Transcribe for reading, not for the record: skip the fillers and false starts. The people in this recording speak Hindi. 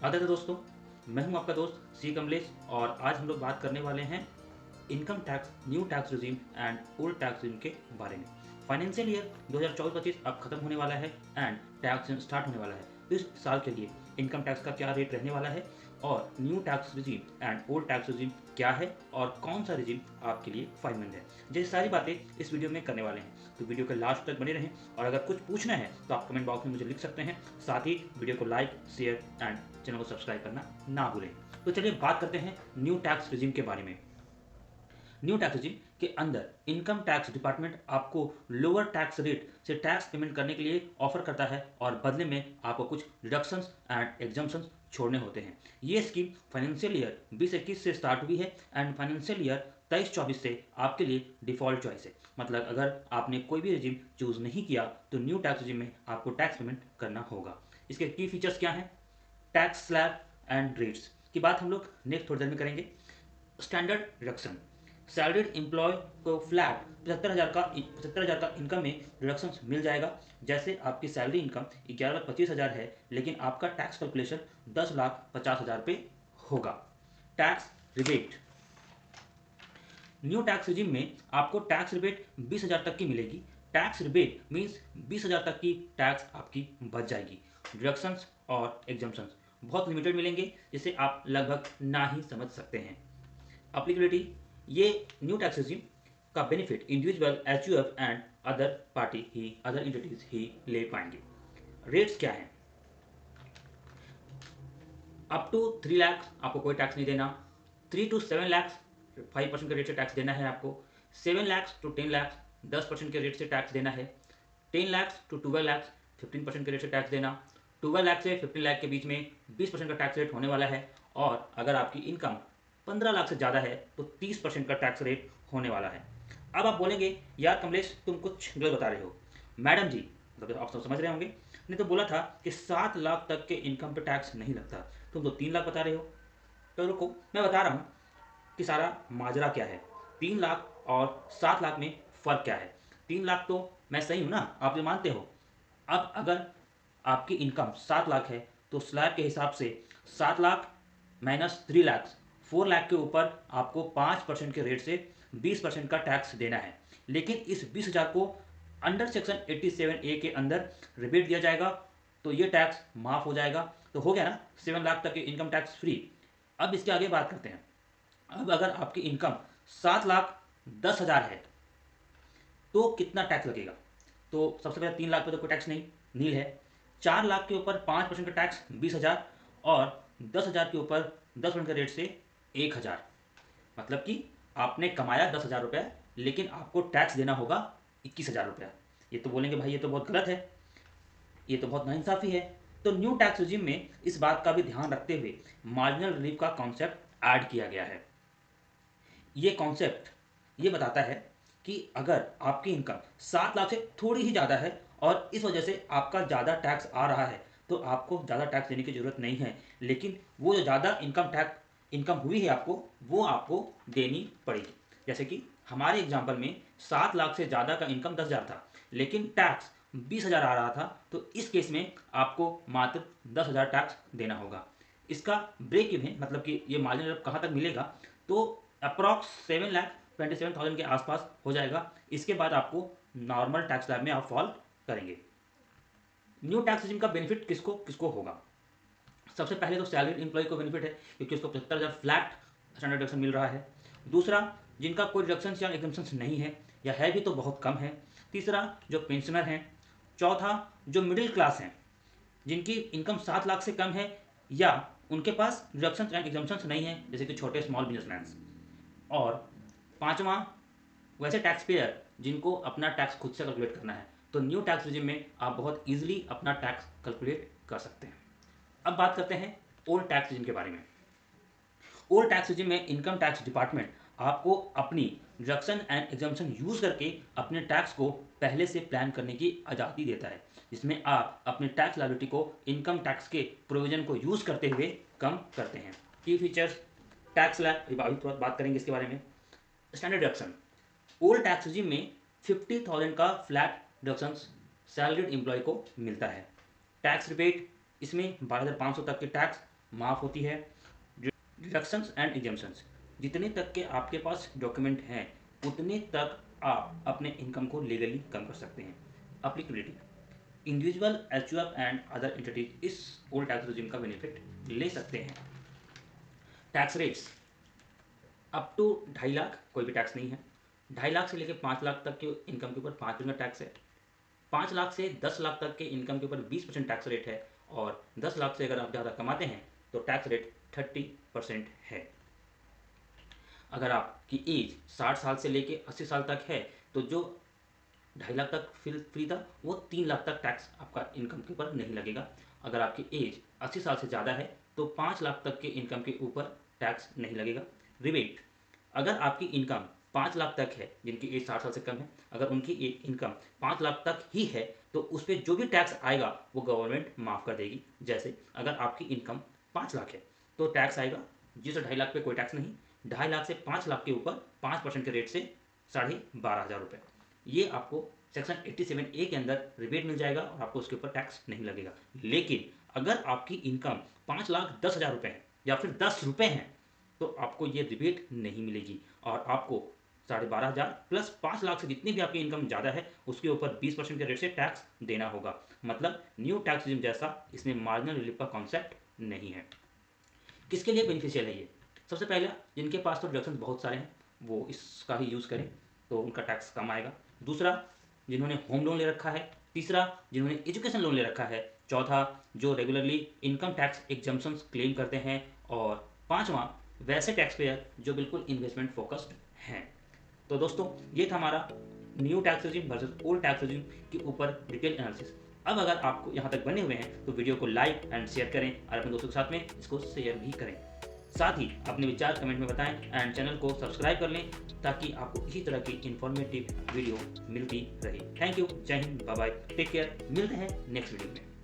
आदत है दोस्तों, मैं हूं आपका दोस्त सी कमलेश और आज हम लोग बात करने वाले हैं income tax, new tax regime and old tax regime के बारे में। फाइनेंशियल ईयर 2024-25 अब खत्म होने वाला है एंड टैक्स स्टार्ट होने वाला है। तो इस साल के लिए इनकम टैक्स का क्या रेट रहने वाला है और new tax regime and old tax regime क्या है और कौन सा रिजीम आपके लिए फायदेमंद है, जैसी सारी बातें इस वीडियो में करने वाले हैं। तो वीडियो के लास्ट तक बने रहें और अगर कुछ पूछना है तो आप कमेंट बॉक्स में मुझे लिख सकते हैं। साथ ही वीडियो को लाइक, शेयर एंड चैनल को सब्सक्राइब करना ना भूलें। तो चलिए बात करते हैं न्यू टैक्स रिजीम के बारे में। न्यू टैक्स रिजीम के अंदर इनकम टैक्स डिपार्टमेंट आपको लोअर टैक्स रेट से टैक्स पेमेंट करने के लिए ऑफर करता है और बदले में आपको कुछ डिडक्शंस एंड एग्जम्पशंस छोड़ने होते हैं। ये स्कीम फाइनेंशियल ईयर 2021 से स्टार्ट हुई है एंड फाइनेंशियल ईयर 23-24 से आपके लिए डिफॉल्ट चॉइस है। मतलब अगर आपने कोई भी रिजीम चूज नहीं किया तो न्यू टैक्स रिजीम में आपको टैक्स पेमेंट करना होगा। इसके की फीचर्स क्या हैं? टैक्स स्लैब एंड रेट्स की बात हम लोग नेक्स्ट थोड़ी देर में करेंगे। स्टैंडर्ड डिडक्शन, सैलरीड एम्प्लॉय को फ्लैट 75,000 का इनकम में डिडक्शन मिल जाएगा। जैसे आपकी सैलरी इनकम 11,25,000 है लेकिन आपका टैक्स कैलकुलेशन 10,50,000 पे होगा। Tax rebate, new tax regime में आपको टैक्स रिबेट 20,000 तक की मिलेगी। टैक्स रिबेट मीन्स 20,000 तक की टैक्स आपकी बच जाएगी। डिडक्शंस और एग्जम्पशंस बहुत लिमिटेड मिलेंगे जिसे आप लगभग ना ही समझ सकते हैं। अप्लीकेबिलिटी, ये न्यू टैक्स रिजीम का benefit individual, HUF and other entities ही ले पाएंगे। रेट्स क्या हैं? अप टू 3 लाख आपको कोई टैक्स नहीं देना। 3 to 7 लाख 5% के रेट से टैक्स देना है आपको। 7 लाख to 10 लाख 10% के रेट से टैक्स देना है। 10 लाख to 12 लाख 15% के रेट से टैक्स देना। 12 लाख से 15 लाख के बीच में 20% का टैक्स रेट होने वाला है और अगर आपकी इनकम 15 लाख से ज़्यादा है तो 30% का टैक्स रेट होने वाला है। अब आप बोलेंगे यार कमलेश तुम कुछ गलत बता रहे हो। मैडम जी, मतलब आप सब समझ रहे होंगे, ने तो बोला था कि 7 लाख तक के इनकम पे टैक्स नहीं लगता, तुम तो 3 लाख बता रहे हो। तो रुको, मैं बता रहा हूँ कि सारा माजरा क्या है। 3 लाख और 7 लाख में फ़र्क क्या है। 3 लाख तो मैं सही हूँ ना, आप ये मानते हो। अब अगर आपकी इनकम 7 लाख है तो स्लैब के हिसाब से 7 लाख माइनस 3 लाख 4 लाख के ऊपर आपको 5% के रेट से 20% का टैक्स देना है। लेकिन इस 20,000 को अंडर सेक्शन 87A के अंदर रिबेट दिया जाएगा तो ये टैक्स माफ़ हो जाएगा। तो हो गया ना 7 लाख तक के इनकम टैक्स फ्री। अब इसके आगे बात करते हैं। अब अगर आपकी इनकम 7,10,000 है तो कितना टैक्स लगेगा? तो सबसे पहले 3 लाख पे तो कोई टैक्स नहीं, नील है। 4 लाख के ऊपर 5% का टैक्स 20,000 और 10,000 के ऊपर 10% के रेट से 1,000। मतलब कि आपने कमाया 10,000 रुपया लेकिन आपको टैक्स देना होगा 21,000 रुपया। ये तो बोलेंगे भाई ये तो बहुत गलत है, ये तो बहुत नाइंसाफ़ी है। तो न्यू टैक्स रिजीम में इस बात का भी ध्यान रखते हुए मार्जिनल रिलीफ का कॉन्सेप्ट ऐड किया गया है। ये कॉन्सेप्ट ये बताता है कि अगर आपकी इनकम 7 लाख से थोड़ी ही ज़्यादा है और इस वजह से आपका ज़्यादा टैक्स आ रहा है तो आपको ज़्यादा टैक्स देने की ज़रूरत नहीं है। लेकिन वो जो ज़्यादा इनकम हुई है आपको, वो आपको देनी पड़ेगी। जैसे कि हमारे एग्जाम्पल में 7 लाख से ज़्यादा का इनकम 10,000 था लेकिन टैक्स 20,000 आ रहा था, तो इस केस में आपको मात्र 10,000 टैक्स देना होगा। इसका ब्रेक इवन मतलब कि ये मार्जिन कहाँ तक मिलेगा, तो अप्रॉक्स 7,27,000 के आसपास हो जाएगा। इसके बाद आपको नॉर्मल टैक्स स्लैब में आप फॉल करेंगे। न्यू टैक्स रिजीम का बेनिफिट किसको किसको होगा? सबसे पहले तो सैलरी एम्प्लॉय को बेनिफिट है क्योंकि उसको 75,000 फ्लैट स्टैंडर्ड डिडक्शन मिल रहा है। दूसरा, जिनका कोई डिडक्शन या एग्जम्पशन नहीं है या है भी तो बहुत कम है। तीसरा, जो पेंशनर हैं। चौथा, जो मिडिल क्लास हैं जिनकी इनकम 7 लाख से कम है या उनके पास डिडक्शन एंड एग्जम्पशन नहीं है, जैसे कि छोटे स्मॉल बिजनेसमैन। और पांचवा, वैसे टैक्स पेयर जिनको अपना टैक्स खुद से कैलकुलेट करना है। तो न्यू टैक्स रिजिम में आप बहुत इजीली अपना टैक्स कैलकुलेट कर सकते हैं। अब बात करते हैं ओल्ड टैक्स रिजिम के बारे में। ओल्ड टैक्स रिजिम में इनकम टैक्स डिपार्टमेंट आपको अपनी डिडक्शन एंड एग्जम्पशन यूज करके अपने टैक्स को पहले से प्लान करने की आज़ादी देता है, जिसमें आप अपने टैक्स लायबिलिटी को इनकम टैक्स के प्रोविजन को यूज करते हुए कम करते हैं। की फीचर्स, टैक्स लैब अभी थोड़ा बात करेंगे इसके बारे में। Standard deduction, old tax regime में 50,000 का फ्लैट डिडक्शन सैलरीड एम्प्लॉय को मिलता है। टैक्स रिबेट, इसमें 12,500 तक के टैक्स माफ़ होती है। डिडक्शंस एंड एग्जम्पशंस, जितने तक के आपके पास डॉक्यूमेंट हैं उतने तक आप अपने इनकम को लीगली कम कर सकते हैं। Applicability, individual, HUF and other entities इस ओल्ड टैक्स रेजिम का बेनिफिट ले सकते हैं। Tax rates, up to 2.5 lakh कोई भी टैक्स नहीं है। 2.5 लाख से लेकर 5 लाख तक के इनकम के ऊपर 5% टैक्स है। 5 लाख से 10 लाख तक के इनकम के ऊपर 20% टैक्स रेट है। और 10 लाख से अगर आप ज़्यादा कमाते हैं तो टैक्स रेट 30% है। अगर आपकी एज 60 साल से लेके 80 साल तक है तो जो 2.5 लाख तक फ्री था वो 3 लाख तक टैक्स आपका इनकम के ऊपर नहीं लगेगा। अगर आपकी एज 80 साल से ज़्यादा है तो 5 लाख तक के इनकम के ऊपर टैक्स नहीं लगेगा। रिबेट, अगर आपकी इनकम 5 लाख तक है, जिनकी एज 60 साल से कम है, अगर उनकी इनकम 5 लाख तक ही है तो उस पर जो भी टैक्स आएगा वो गवर्नमेंट माफ़ कर देगी। जैसे अगर आपकी इनकम 5 लाख है तो टैक्स आएगा 2.5 लाख पे कोई टैक्स नहीं, 2.5 लाख से 5 लाख के ऊपर 5% के रेट से 12,500 रुपये। ये आपको सेक्शन 87A के अंदर रिबेट मिल जाएगा और आपको उसके ऊपर टैक्स नहीं लगेगा। लेकिन अगर आपकी इनकम 5,10,000 रुपये है या फिर 10 रुपये हैं तो आपको ये रिबेट नहीं मिलेगी और आपको 12,500 प्लस 5 लाख से जितनी भी आपकी इनकम ज़्यादा है उसके ऊपर 20% के रेट से टैक्स देना होगा। मतलब न्यू टैक्स रिजिम जैसा इसमें मार्जिनल रिलीफ का कॉन्सेप्ट नहीं है। किसके लिए बेनिफिशियल है ये? सबसे पहला, जिनके पास तो डिडक्शन बहुत सारे हैं वो इसका ही यूज़ करें तो उनका टैक्स कम आएगा। दूसरा, जिन्होंने होम लोन ले रखा है। तीसरा, जिन्होंने एजुकेशन लोन ले रखा है। चौथा, जो regularly income tax exemptions claim करते हैं। और पांचवा, वैसे टैक्स पेयर जो बिल्कुल इन्वेस्टमेंट फोकस्ड हैं। तो दोस्तों, ये था हमारा new tax regime versus old tax regime के ऊपर डिटेल एनालिसिस। अब अगर आपको यहाँ तक बने हुए हैं तो वीडियो को लाइक एंड शेयर करें और अपने दोस्तों के साथ में इसको शेयर भी करें। साथ ही अपने विचार कमेंट में बताएं एंड चैनल को सब्सक्राइब कर लें ताकि आपको इसी तरह की इन्फॉर्मेटिव वीडियो मिलती रहे। थैंक यू, जय हिंद, बाय बाय, टेक केयर, मिलते हैं नेक्स्ट वीडियो में।